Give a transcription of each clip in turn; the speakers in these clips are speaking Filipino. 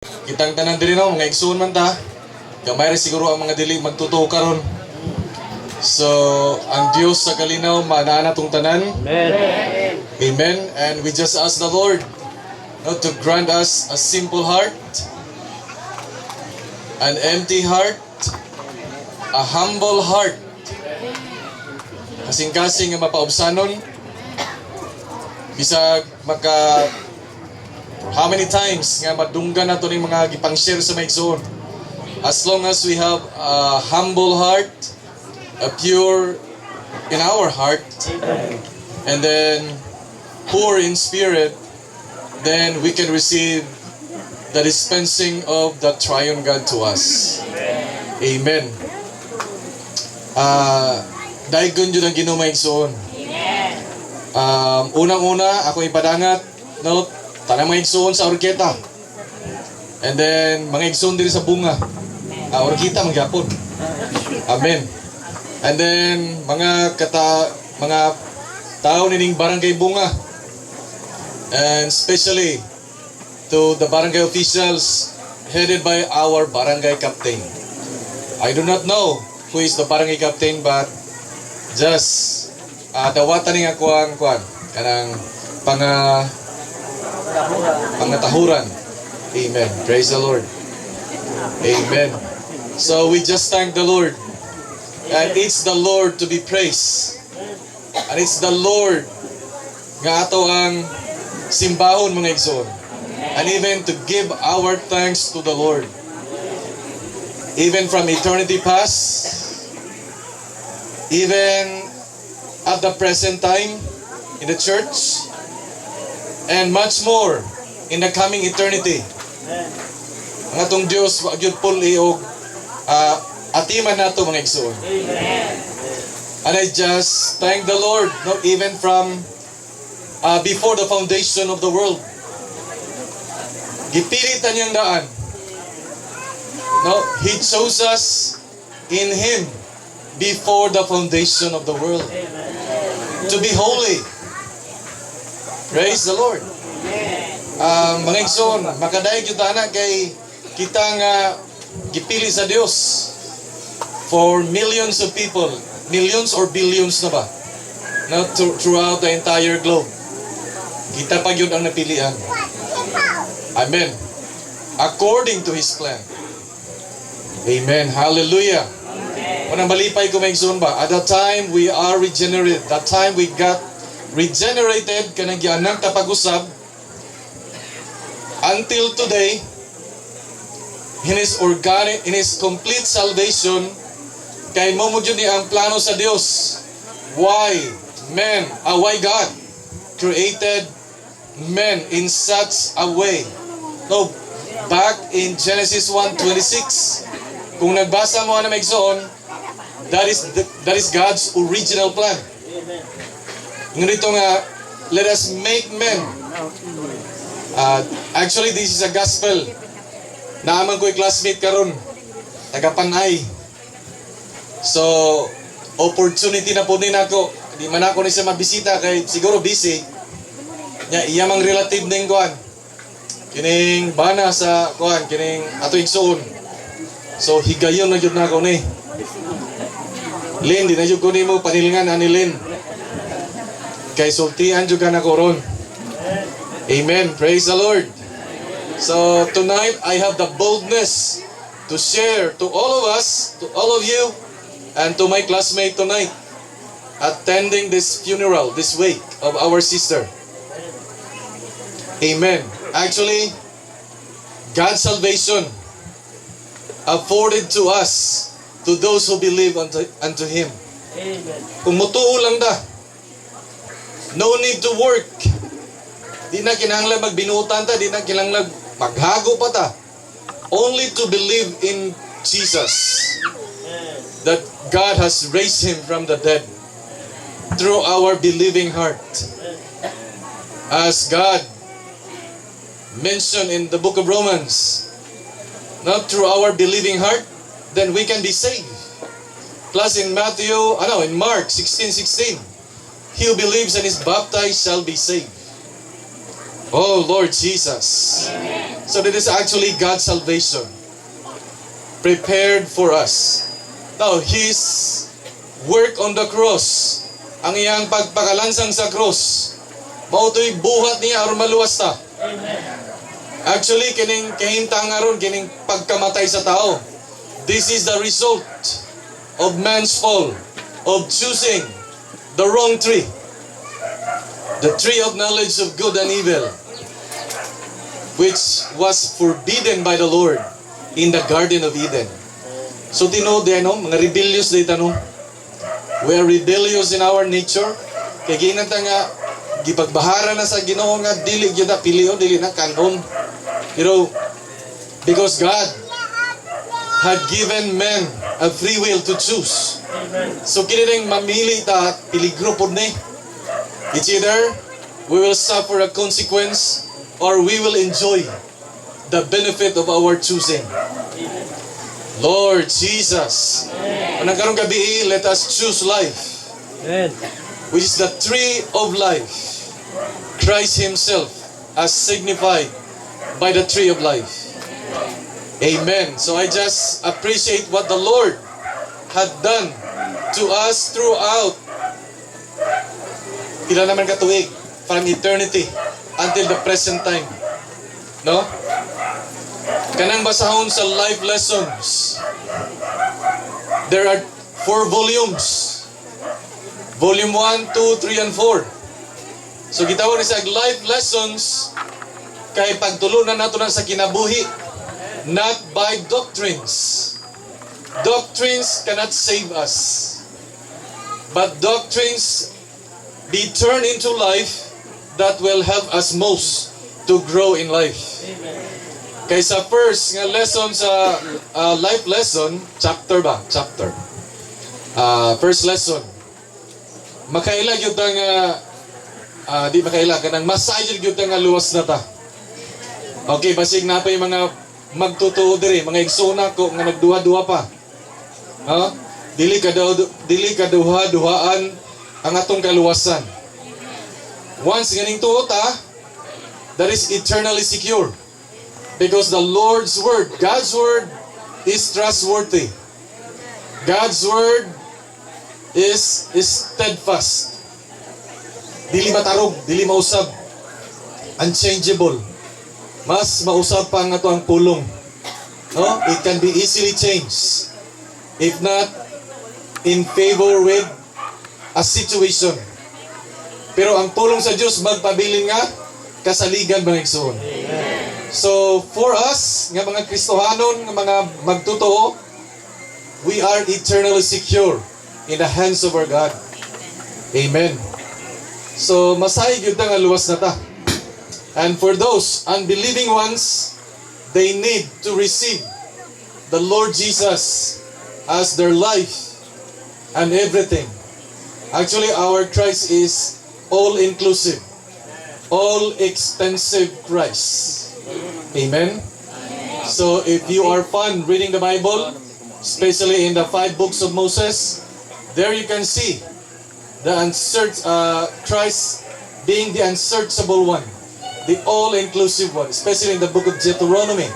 Kitang tanan diri no, mga igsoon man ta. Gamay ra siguro ang mga dili magtutuo karon. So, ang Dios sa kalinaw maanana tong tanan. Amen. Amen. And we just ask the Lord to grant us a simple heart, an empty heart, a humble heart. Kasing-kasing nga mapaubsanon. Bisag maka how many times nga madunggan nato ning mga gipang-share sa maigsoon. As long as we have a humble heart, a pure in our heart, and then poor in spirit, then we can receive the dispensing of the triune God to us. Amen. Daigon yun ang Ginoo maigsoon. Unang-una, ako ipadangat, no, tanang mga igsoon sa orketa. And then, mga igsoon din sa bunga. Orkita, magyapon. Amen. And then, mga tao nining barangay bunga. And especially to the barangay officials headed by our barangay captain. I do not know who is the barangay captain, but just dawatan nga kuan kanang pangatahuran. Amen. Praise the Lord. Amen. So we just thank the Lord. And it's the Lord to be praised. And it's the Lord nga ato ang simbahon mga igsoon. And even to give our thanks to the Lord. Even from eternity past, even at the present time in the church, and much more in the coming eternity. Ang atong Diyos wa gyud puli og atiman nato mga igsoon. And I just thank the Lord, no, even from before the foundation of the world. Gipilitan niyang daan. No, He chose us in Him before the foundation of the world to be holy. Praise the Lord. Mga igsoon, makadayeg yung tanan kay kita nga gipili sa Dios for millions of people, millions or billions na ba, not throughout the entire globe. Kita pa yun ang napilian. Amen. According to His plan. Amen. Hallelujah. Unang malipay ko may igsoon ba? At that time we are regenerated. That time we got regenerated kanang gianang tapag-usab until today in His complete salvation kay mo mo ni ang plano sa Dios. Why God created men in such a way. No, back in Genesis 1:26, kung nagbasa mo na maigsoon, that is God's original plan. Ngunito nga, let us make men. Actually, this is a gospel. Naaman ko'y classmate karon, taga-Panay. So, opportunity na po din ako. Di man ako ni siya mabisita kay siguro busy. Iyamang relative ning kuan. Kining bana sa kuan, kining ato igsoon. So, higayon na jud na ako ni. Lin, di na jud ko nimo panilingan ani Lin. Kay sultian jud ka na ko ron. Amen. Praise the Lord. So tonight I have the boldness to share to all of us, to all of you, and to my classmate tonight, attending this funeral, this wake of our sister. Amen. Actually, God's salvation afforded to us, to those who believe unto Him. Amen. Kung mutuo lang da, no need to work. Di na kinahanglan magbinutan ta, di na kinahanglan maghago pa ta. Only to believe in Jesus, that God has raised Him from the dead through our believing heart. As God mentioned in the book of Romans, not through our believing heart, then we can be saved. Plus in Mark 16:16, he who believes and is baptized shall be saved. Oh, Lord Jesus. So that is actually God's salvation prepared for us. Now, His work on the cross, ang iyang pagpakalansang sa cross, mautoy buhat niya aron maluwas ta. Actually, kining kahimtang aron, kining pagkamatay sa tao. This is the result of man's fall, of choosing the wrong tree. The tree of knowledge of good and evil, which was forbidden by the Lord in the Garden of Eden. So tinood yan, no? Mga rebellious dito, no? We are rebellious in our nature. Kaya ginanta nga, gipagbahara na sa Ginoo nga, dili gyud na pilion, dili na kanon. You know, because God had given men a free will to choose. So kinilang mamili ta, piligro po ni. It's either we will suffer a consequence or we will enjoy the benefit of our choosing. Lord Jesus, kung nagkaroon gabi, let us choose life, which is the tree of life. Christ Himself as signified by the tree of life. Amen. So I just appreciate what the Lord had done to us throughout pila naman katuig, from eternity until the present time. No? Kanang basahon sa life lessons. There are 4 volumes. Volume 1, 2, 3, and 4. So gitawag ni sa life lessons kay pagtulunan nato na sa kinabuhi, not by doctrines. Doctrines cannot save us. But doctrines be turned into life that will help us most to grow in life. Kay sa first nga lesson sa life lesson, chapter. First lesson. Makaila gyud nga di makaila kanang masayod gyud nga luwas na ta. Okay, basig na pa yung mga magtutuo diri, mga igsuna ko nga nagduha-duha pa. Ha? Dili kaduha-duhaan ang atong kaluwasan. Once ganing tuo ta, that is eternally secure. Because the Lord's word, God's word is trustworthy. God's word is steadfast. Dili matarog, dili mausab. Unchangeable. Mas mausab pa nga to ang pulong. No? It can be easily changed. If not in favor with a situation. Pero ang pulong sa Diyos magpabilin nga kasaligan mga igsoon. So for us nga mga Kristohanon, nga mga magtotoo, we are eternally secure in the hands of our God. Amen. So masayig yun nga luwas na ta. And for those unbelieving ones, they need to receive the Lord Jesus as their life and everything. Actually, our Christ is all-inclusive, all-extensive Christ. Amen? So if you are fun reading the Bible, especially in the 5 books of Moses, there you can see the Christ being the unsearchable one, the all-inclusive one, especially in the book of Deuteronomy.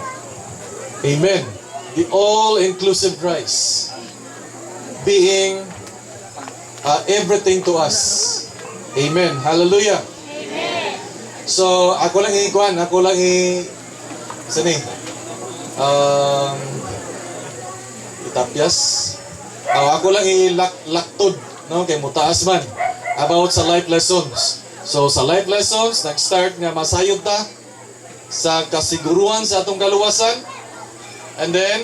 Amen. The all-inclusive Christ being everything to us. Amen. Hallelujah. Amen. So, ako lang itapyas. Ako lang laktod, no, kay mutaas man about sa life lessons. So, sa life lessons, nag-start nga masayod ta sa kasiguruhan sa atong kaluwasan. And then,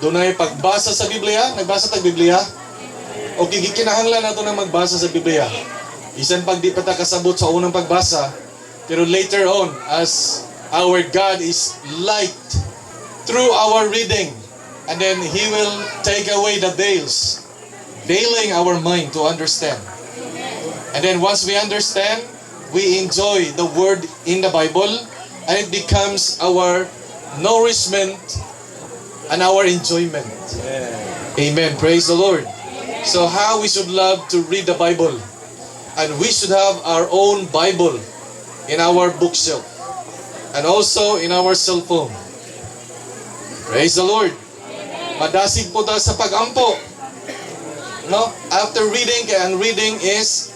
doon ay pagbasa sa Biblia. Nagbasa tag Biblia? Okay, gikinahanglan nato na magbasa sa Biblia. Isan pag di pa ta kasabot sa unang pagbasa, pero later on, as our God is light through our reading, and then He will take away the veils, veiling our mind to understand. And then once we understand, we enjoy the word in the Bible, and it becomes our nourishment and our enjoyment. Amen. Praise the Lord. So how we should love to read the Bible. And we should have our own Bible in our bookshelf, and also in our cell phone. Praise the Lord. Madasig po tayo sa pag-ampo. No? After reading, kaya ang reading is,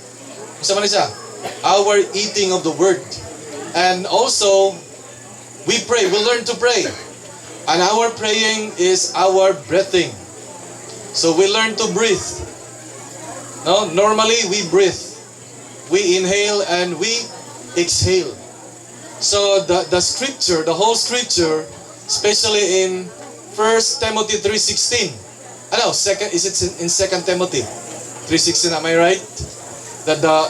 sama na siya, our eating of the Word. And also, we pray, we learn to pray. And our praying is our breathing. So we learn to breathe. No? Normally, we breathe. We inhale and we exhale. So the scripture, the whole scripture, especially in 1 Timothy 3:16. Is it in 2 Timothy 3:16? Am I right? That the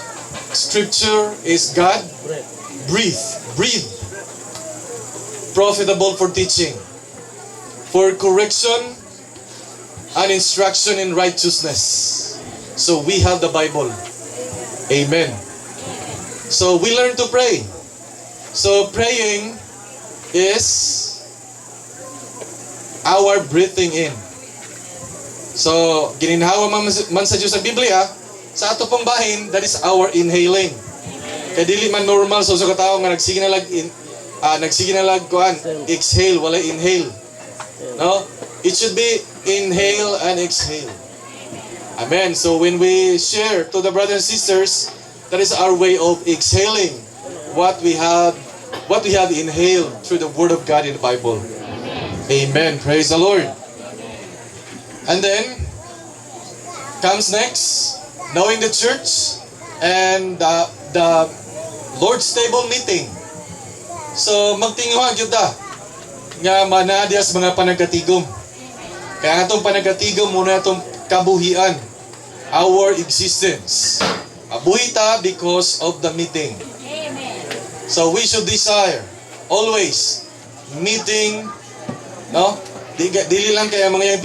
scripture is God breathe, profitable for teaching, for correction and instruction in righteousness. So we have the Bible. Amen. So we learn to pray. So praying is our breathing in. So, gininhawa man sa Diyos sa Biblia, sa ato pong bahin, that is our inhaling. Kaya dili man normal so sa katao nga nagsige na lag exhale, wala inhale. No? It should be inhale and exhale. Amen. So when we share to the brothers and sisters, that is our way of exhaling what we have inhaled through the Word of God in the Bible. Amen. Praise the Lord. And then comes next, knowing the church and the Lord's table meeting. So magtinguhan gyud ta nga manadias mga panagatigom. Kaya atong panagatigom muna atong kabuhian, our existence. Mabuhi ta because of the meeting. So we should desire always meeting, no? Dili lang kaya mga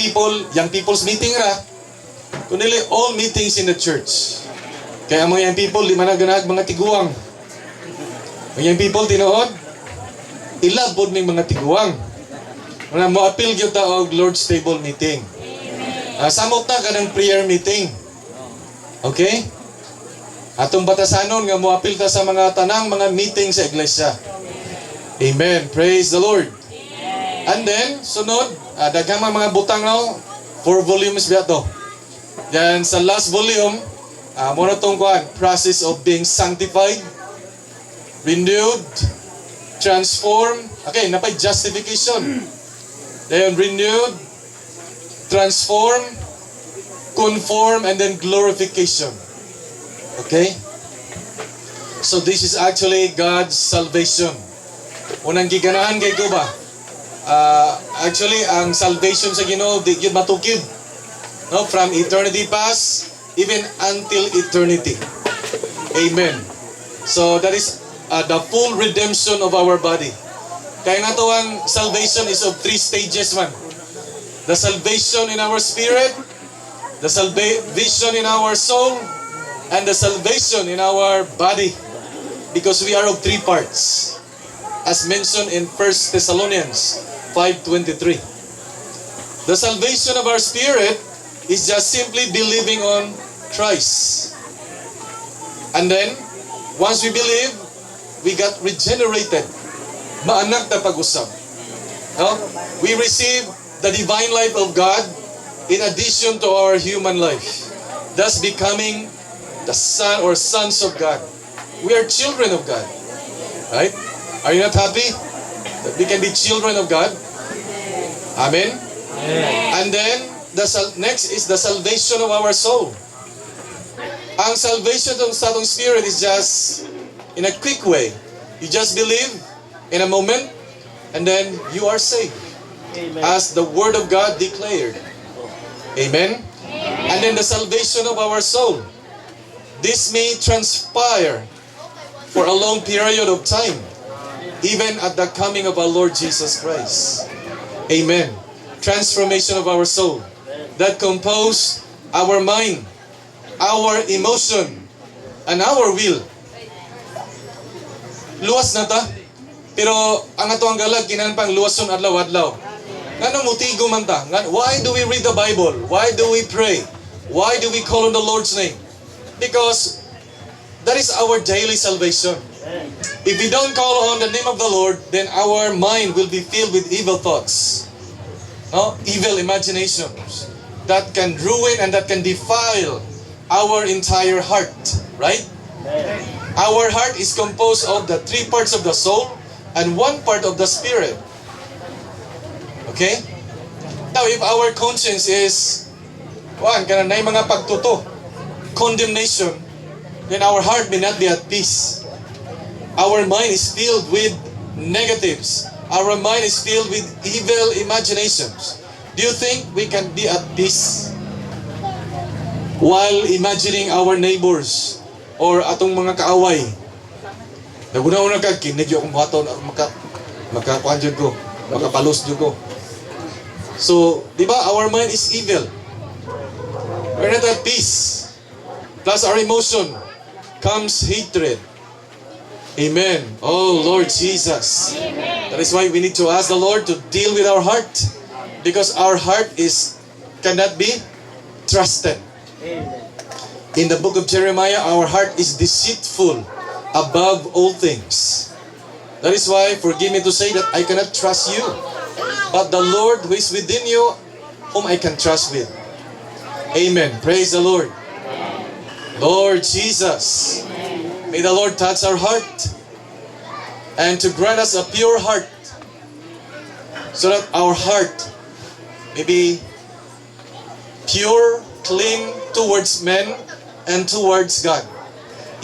young people's meeting ra, kundi all meetings in the church. Kaya mga young people, di man naganag mga tiguang. Mga young people, tinuod, ilabod ng mga tiguang. Mga mo-appeal gyud ta og Lord's table meeting. Samot na kanang prayer meeting. Okay? Atong batasanon nga mo-appeal ta sa mga tanang mga meeting sa iglesia. Amen. Praise the Lord. And then, sunod, daghang mga butang now, 4 volumes biya to. Then, sa last volume, muna itong process of being sanctified, renewed, transformed. Okay, napay justification. Then, renewed, transformed, conform, and then glorification. Okay? So, this is actually God's salvation. Unang giganahan kay ko ba? Actually, ang salvation sa Ginoo di yun matukid, no? From eternity past, even until eternity. Amen. So that is the full redemption of our body. Kaya nga to ang salvation is of 3 stages man. The salvation in our spirit, the salvation in our soul, and the salvation in our body. Because we are of 3 parts. As mentioned in 1 Thessalonians 5:23. The salvation of our spirit is just simply believing on Christ. And then, once we believe, we got regenerated. Maanak na pag-usap. No? We receive the divine life of God in addition to our human life, thus becoming the son or sons of God. We are children of God. Right? Are you not happy that we can be children of God? Amen? And then, next is the salvation of our soul. Ang salvation sa atong spirit is just in a quick way. You just believe in a moment, and then you are saved. Amen. As the Word of God declared. Amen? And then the salvation of our soul. This may transpire for a long period of time, even at the coming of our Lord Jesus Christ. Amen. Transformation of our soul. That compose our mind, our emotion, and our will. Luwas na ta. Pero ang ato ang galag, kinanpang luwason adlaw-adlaw. Ngano mutigo man ta? Why do we read the Bible? Why do we pray? Why do we call on the Lord's name? Because that is our daily salvation. If we don't call on the name of the Lord, then our mind will be filled with evil thoughts, no? Evil imaginations that can ruin and that can defile our entire heart, right? Our heart is composed of the 3 parts of the soul and 1 part of the spirit. Okay? Now, if our conscience is, kananay mga pagtuto, condemnation, then our heart may not be at peace. Our mind is filled with negatives. Our mind is filled with evil imaginations. Do you think we can be at peace while imagining our neighbors or atong mga kaaway? Naguna-una ka, kinig yung akong baton, makakuanjud ko, makapalos ko. So, di ba, our mind is evil. We're not at peace. Plus our emotion comes hatred. Amen. Oh, Lord Jesus. That is why we need to ask the Lord to deal with our heart. Because our heart cannot be trusted. In the book of Jeremiah, our heart is deceitful above all things. That is why, forgive me to say that I cannot trust you. But the Lord who is within you, whom I can trust with. Amen. Praise the Lord. Lord Jesus. May the Lord touch our heart and to grant us a pure heart so that our heart may be pure, clean towards men and towards God.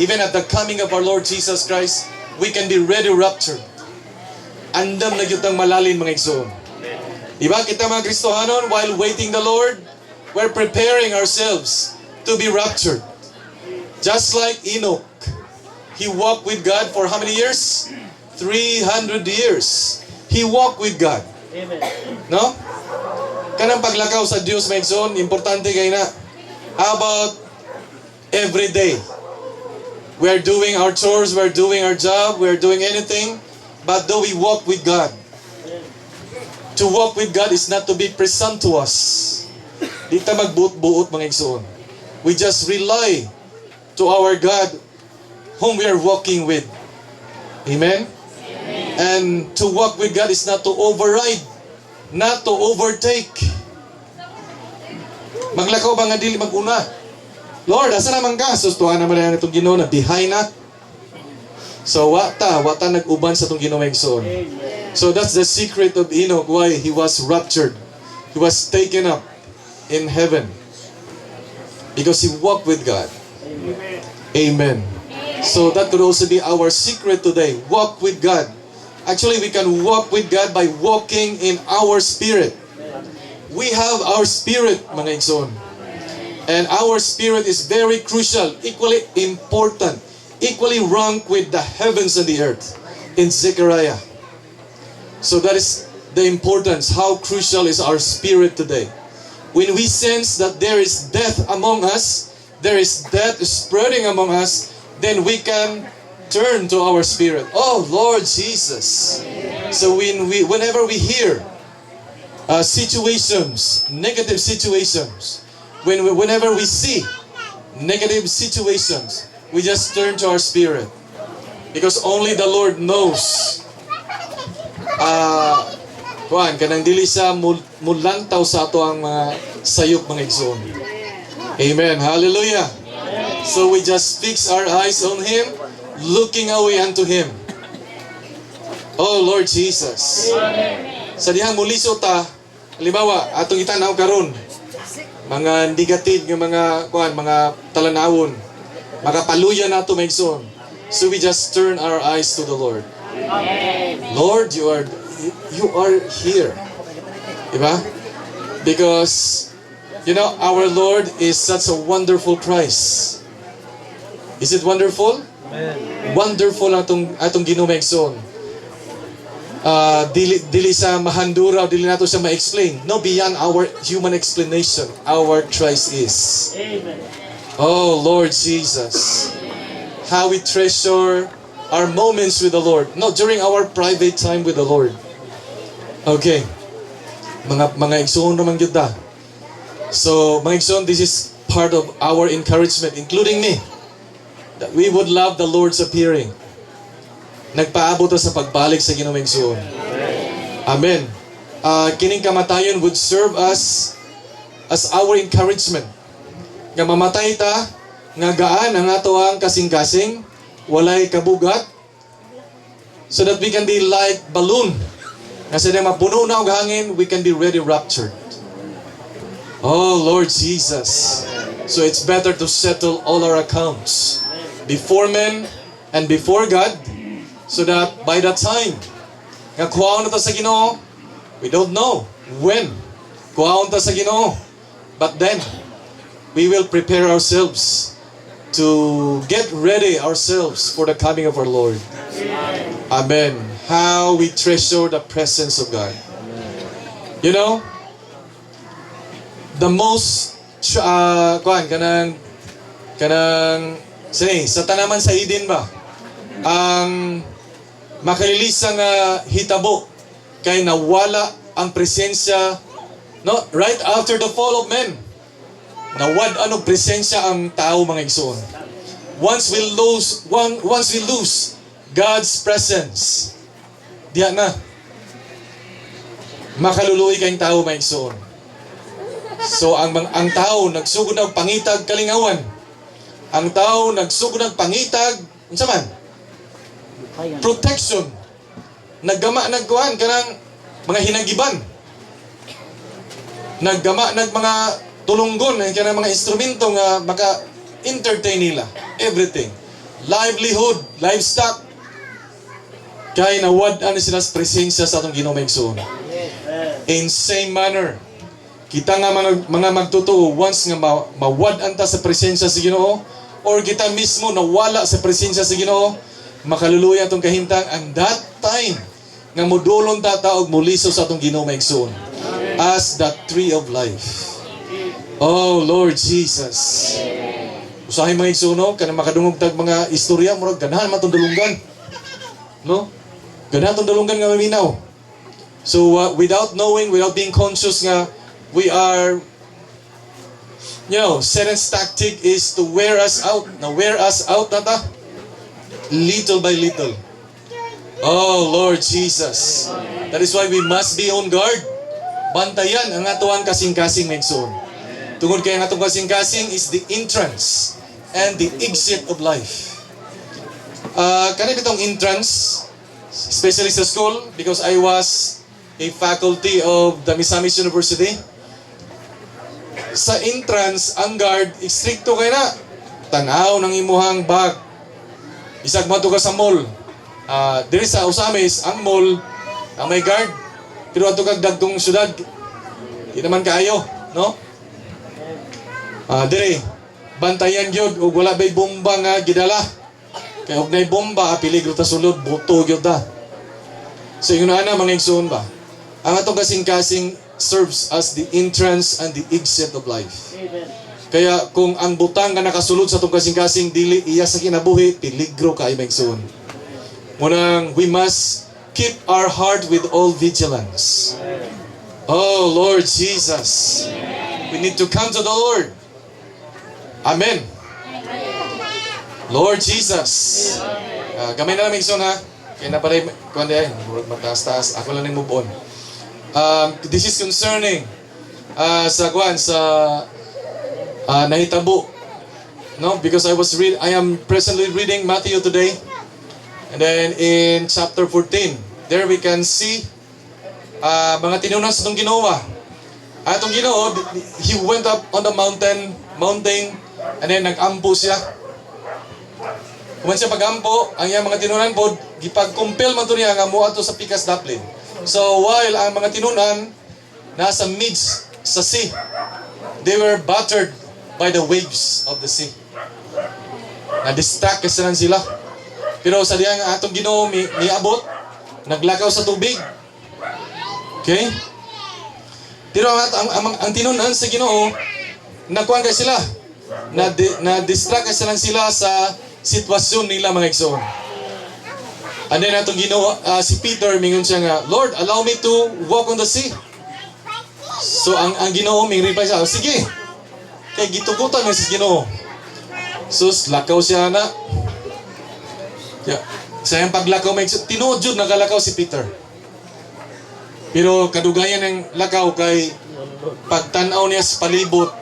Even at the coming of our Lord Jesus Christ, we can be ready raptured. Andam na gyud malalin mga igsoon. Diba kita mga Kristohanon, while waiting the Lord, we're preparing ourselves to be raptured. Just like Enoch. He walked with God for how many years? 300 years. He walked with God. Amen. No? Kanang paglakaw sa Diyos, may igsoon, importante kayo na. How about every day? We're doing our chores, we're doing our job, we're doing anything, but do we walk with God? To walk with God is not to be presumptuous. Di ta magbuot-buot mga igsoon. We just rely to our God whom we are walking with. Amen? And to walk with God is not to override, not to overtake. Maglakaw ba nga dili maguna? Lord, asa naman ka? Sustuhan naman na itong Ginoo na behind na. So wata nag-uban sa itong Ginoo magsoon. So that's the secret of Enoch, why he was raptured. He was taken up in heaven. Because he walked with God. Amen. So that could also be our secret today. Walk with God. Actually, we can walk with God by walking in our spirit. We have our spirit, mga igsoon. And our spirit is very crucial, equally important, equally ranked with the heavens and the earth in Zechariah. So that is the importance, how crucial is our spirit today. When we sense that there is death among us, there is death spreading among us, then we can turn to our spirit. Oh, Lord Jesus. So whenever we hear situations, negative situations, whenever we see negative situations, we just turn to our spirit. Because only the Lord knows. Kanang dili sa mulantaw sa ato ang mga sayop mga igsoon. Amen. Hallelujah. So we just fix our eyes on Him, looking away unto Him. Oh Lord Jesus. Sa dihang muliso ta, halimbawa, atong itanaw karon, mga negative nga mga talanawon, makapaluya nato maigsoon. So we just turn our eyes to the Lord. Lord, you are here. Diba? Because our Lord is such a wonderful Christ. Is it wonderful? Amen. Wonderful atong Ginoo maigsoon. Dili sa mahandura, dili nato siya ma-explain. No, beyond our human explanation, our Christ is. Amen. Oh Lord Jesus, how we treasure our moments with the Lord. No, during our private time with the Lord. Okay, mga igsoon naman gyud ta. So mga igsoon, this is part of our encouragement, including me, that we would love the Lord's appearing. nagpaabot ta sa pagbalik sa Ginoong igsoon. Amen. Kining kamatayon would serve us as our encouragement. Nga mamatay ta, nga gaan ang ato ang kasing-kasing, walay kabugat, so that we can be like balloon. Nga sa mapuno na og hangin, we can be ready raptured. Oh, Lord Jesus. So it's better to settle all our accounts before men and before God, so that by that time, nga kuhaon na ta sa Ginoo, we don't know when kuhaon ta sa Ginoo. But then, we will prepare ourselves to get ready ourselves for the coming of our Lord. Amen. How we treasure the presence of God. You know, the most sa tanaman sa Eden ba, ang makalilisang hitabo kay nawala ang presensya, no, right after the fall of men. Nawad ano presensya ang tao, mga igsoon. Once we lose God's presence, diya na makaluluoy kayong tao, mga igsoon. So ang tao nagsugod ng pangitag kalingawan. Ang tao nagsugod ng pangitag unsa man? Protection. Nagkuhan kanang mga hinagiban. Naggama mga tulunggon kanang mga instrumento nga maka-entertain nila. Everything. Livelihood, livestock. Kaya nawad-an sila sa presensya sa atong Ginoong igsoon. In same manner, kita nga mga magtotoo, once nga mawad-an ta sa presensya sa Ginoo, or kita mismo nawala sa presensya sa Ginoo, makaluluya atong kahintang, and that time nga modulon ta og muliso sa atong Ginoong igsoon as the tree of life. Oh Lord Jesus. Usahay mga igsoon, kanang makadungog tag mga istorya, murag ganahan man tong dulunggan. No? Ganahan tong dulunggan nga maminaw. So without knowing, without being conscious nga we are, Satan's tactic is to wear us out. Now wear us out nata, little by little. Oh Lord Jesus. That is why we must be on guard. Bantayan ang atuang kasing-kasing na igsoon. Tungod kay ang atong kasing-kasing is the entrance and the exit of life. Kanina itong entrance, especially sa school, because I was a faculty of the Misamis University. Sa entrance, ang guard, stricto kay na. Tanaw ng imuhang bag. Isag mato ka sa mall. Diri sa Usamis, ang mall, ang may guard. Pero ato kag dagtong syudad, di naman kaayo, no? Diri, bantayan gyud ug wala bay bomba nga gidala. Kay og nay bomba, peligro ta sulod, buto gyud ta. So yun na mga igsoon ba? Ang atong kasing-kasing serves as the entrance and the exit of life. Kaya kung ang butang nga nakasulod sa atong kasing-kasing dili iya sa kinabuhi, peligro kay mga igsoon. Munang we must keep our heart with all vigilance. Oh Lord Jesus. We need to come to the Lord. Amen. Lord Jesus. Gamay na namin igsoon, ha. Kaya na pala kuan diay, murag mataas-taas. Ako lang ning move on. This is concerning sa nahitabo. No, because I am presently reading Matthew today. And then in chapter 14, there we can see mga tinunan sa itong Ginoo. Atong Ginoo, He went up on the mountain, and then nag-ampo siya. Kuman siya pag-ampo, ang iyang mga tinunan po, gipag-compel man to niya nga mo ato sa pikas daplin. So while ang mga tinunan nasa midst sa sea, they were battered by the waves of the sea. Na-distract kasi lang sila. Pero sa diyan nga atong Ginoo miabot, naglakaw sa tubig. Okay? Pero ang tinunan sa Ginoo, nakuha kay sila. Na-distract kasi lang sila sa sitwasyon nila, mga igsoon. And then atong Ginoo, si Peter mingon siya nga, Lord, allow me to walk on the sea. So ang Ginoo mingri pa siya, sige. Kay gitugutan nga si Ginoo. Sus, lakaw siya na. Yeah. Sa iyang paglakaw, may tinuod jud nagalakaw si Peter. Pero kadugayan ng lakaw kay pagtanaw niya sa palibot,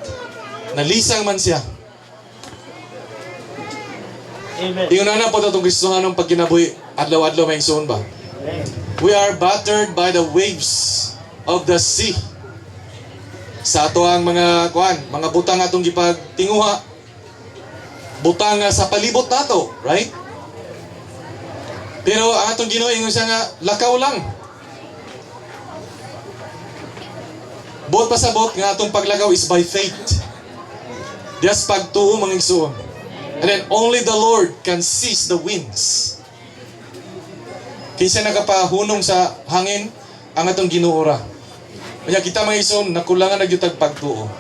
nalisang man siya. Amen. Ingon na po itong Kristohanong pagkinabuhi, adlaw-adlaw may igsoon ba? We are battered by the waves of the sea. Sa ato ang mga mga butang atong gipagtinguha, butang sa palibot nato, right? Pero ang atong Ginoo ingon siya nga lakaw lang. Buot pasabot nga atong paglakaw is by faith. Just pagtuo mga igsoon. And then only the Lord can seize the winds. Kinsa nakapahunong sa hangin ang atong Ginoo ra. Kaya kita mga igsoon nakulangan na gyud tag pagtuo.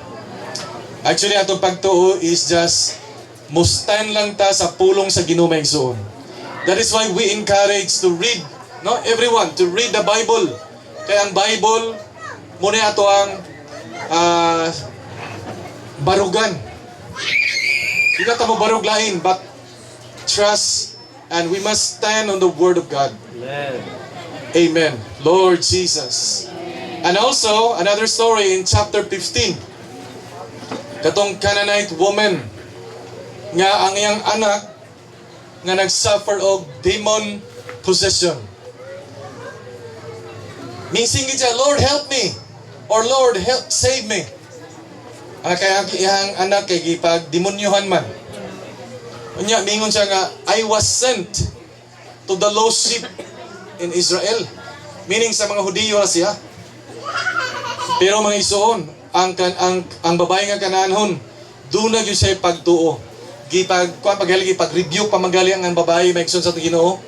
Actually atong pagtuo is just mustan lang ta sa pulong sa Ginoo mga igsoon. That is why we encourage to read, no, everyone to read the Bible. Kaya ang Bible muna ato ang barugan. Di na ta mo barug lain, but trust, and we must stand on the Word of God. Amen. Amen. Lord Jesus. And also, another story in chapter 15. Katong Canaanite woman nga ang iyang anak nga nagsuffer og demon possession. Mising siya, Lord help me, or Lord help save me. Kaya ang iyang anak kay gipag demonyohan man. Unya mingon siya nga, I was sent to the lost sheep in Israel. Meaning sa mga Hudiyo siya. Pero mga isuon, ang babae nga kananhon, doon na yun siya pagtuo. Pag-review pamagali ang babae, may ikson sa Ginoo.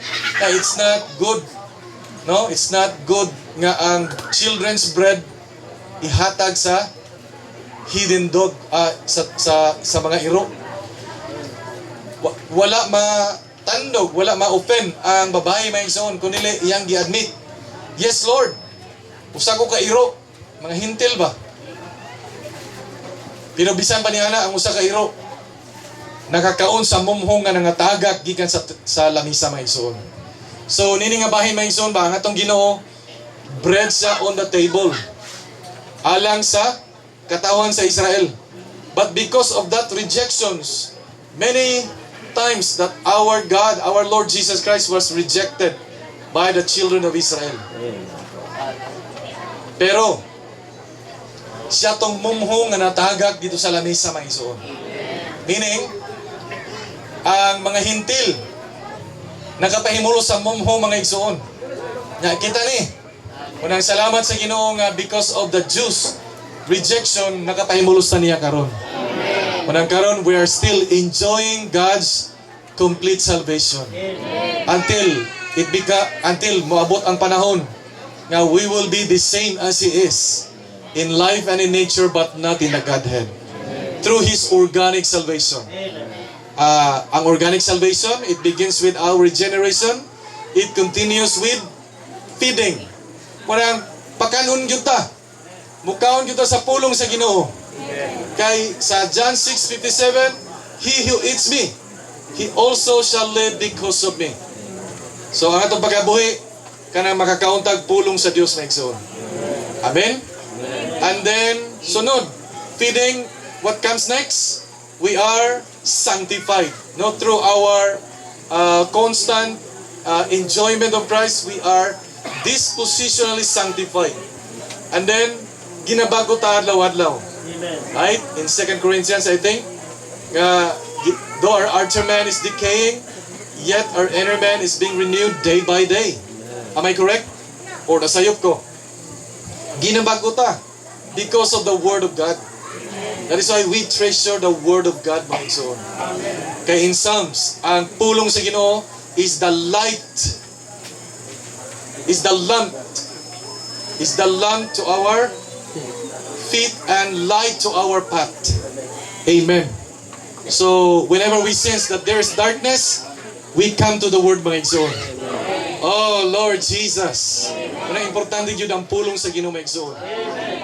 It's not good. No, it's not good nga ang children's bread ihatag sa hidden dog, sa mga iro. Wala matandog, wala ma-open ang babae may igsoon kundi iyang gi-admit. Yes, Lord. Usa ko ka iro, mga hintil ba? Pero bisan pa niya ang usa ka iro nakakaon sa mumhong nga nangatagak gikan sa lamisa may igsoon. So nini nga bahin may igsoon ba ang atong Ginoo bread sa on the table alang sa katawhan sa Israel. But because of that rejections, many times that our God, our Lord Jesus Christ was rejected by the children of Israel. Pero siya tong mumhong nga natagak dito sa lamesa mga igsoon. Meaning, ang mga hintil nakapahimulo sa mumhong mga igsoon. Nya kita ni, unang salamat sa Ginoo nga because of the Jews rejection nakapahimulos na niya karon. Unang karon we are still enjoying God's complete salvation. Until moabot ang panahon nga we will be the same as He is in life and in nature but not in the Godhead. Through His organic salvation. Ang organic salvation, it begins with our regeneration. It continues with feeding. Parang pakanon yun ta. Mukaon kita sa pulong sa Ginoo. Kay sa John 6:57, He who eats me, he also shall live because of me. So ang atong pagkabuhi, kanang makakauntag pulong sa Dios na igsoon. Amen? And then, sunod, feeding, what comes next? We are sanctified. No, through our constant enjoyment of Christ, we are dispositionally sanctified. And then, ginabago ta adlaw-adlaw. Right? In 2 Corinthians, I think, though our outer man is decaying, yet our inner man is being renewed day by day. Am I correct? Or nasayop ko? Ginabago ta because of the Word of God. That is why we treasure the Word of God, mga igsoon. Kaya in Psalms, ang pulong sa Ginoo is the light, is the lamp to our feet and light to our path. Amen. So, whenever we sense that there is darkness, we come to the Word, mga igsoon. Oh, Lord Jesus. Unang importante yun ang pulong sa Ginoo, mga igsoon.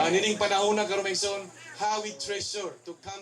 Ang nining panahon na karon, mga igsoon, how we treasure to come